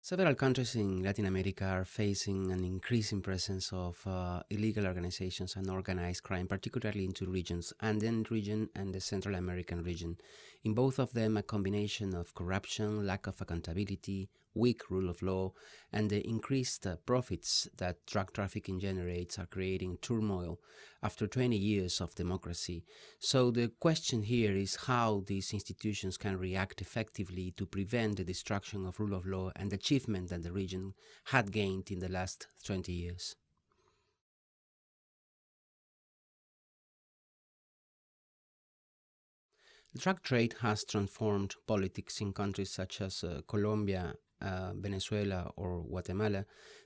Several countries in Latin America are facing an increasing presence of illegal organizations and organized crime, particularly in two regions, Andean region and the Central American region. In both of them, a combination of corruption, lack of accountability, weak rule of law, and the increased profits that drug trafficking generates are creating turmoil after 20 years of democracy. So the question here is how these institutions can react effectively to prevent the destruction of rule of law and achievement that the region had gained in the last 20 years. The drug trade has transformed politics in countries such as Colombia, Venezuela, or Guatemala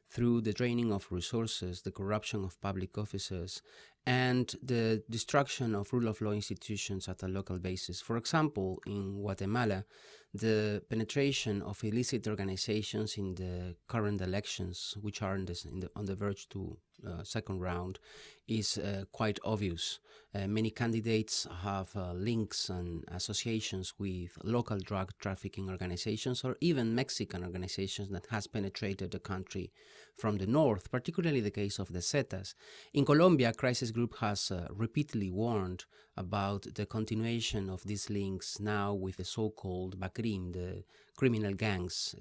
through the draining of resources, the corruption of public officers, and the destruction of rule of law institutions at a local basis. For example, in Guatemala, the penetration of illicit organizations in the current elections, which are on the verge to second round, is quite obvious. Many candidates have links and associations with local drug trafficking organizations or even Mexican organizations that has penetrated the country from the north, particularly the case of the Zetas. In Colombia, Crisis Group has repeatedly warned about the continuation of these links now with the so-called BACRIM, the criminal gangs,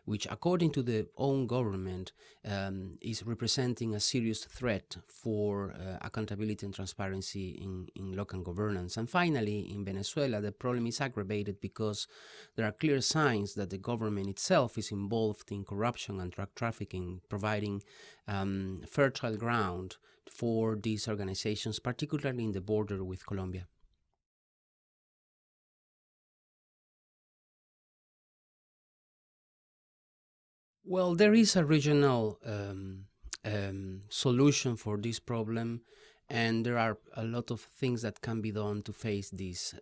which according to the own government is representing a serious threat for accountability and transparency in local governance. And finally, in Venezuela, the problem is aggravated because there are clear signs that the government itself is involved in corruption and drug trafficking, providing fertile ground for these organizations, particularly in the border with Colombia. Well, there is a regional solution for this problem, and there are a lot of things that can be done to face this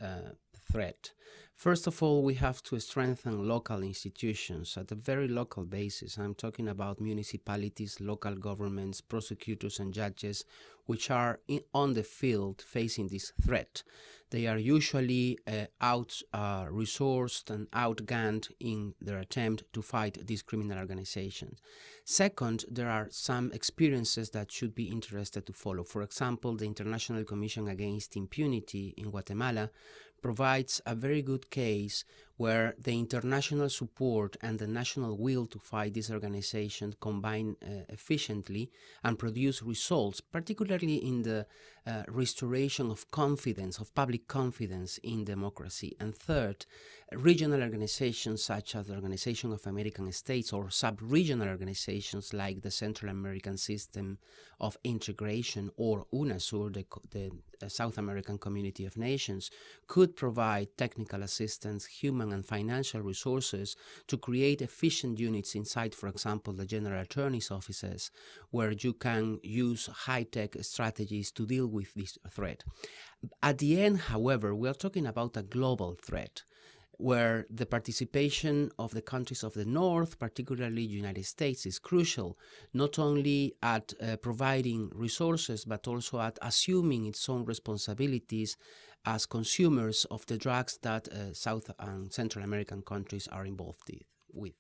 threat. First of all, we have to strengthen local institutions at a very local basis. I'm talking about municipalities, local governments, prosecutors and judges, which are on the field facing this threat. They are usually out-resourced and outgunned in their attempt to fight these criminal organizations. Second, there are some experiences that should be interested to follow. For example, the International Commission Against Impunity in Guatemala provides a very good case where the international support and the national will to fight these organizations combine efficiently and produce results, particularly in the restoration of confidence, of public confidence in democracy. And third, regional organizations such as the Organization of American States or sub-regional organizations like the Central American System of Integration or UNASUR, the South American Community of Nations, could provide technical assistance, human and financial resources to create efficient units inside, for example, the General Attorney's offices, where you can use high-tech strategies to deal with this threat. At the end, however, we are talking about a global threat, where the participation of the countries of the North, particularly the United States, is crucial, not only at providing resources, but also at assuming its own responsibilities as consumers of the drugs that South and Central American countries are involved with.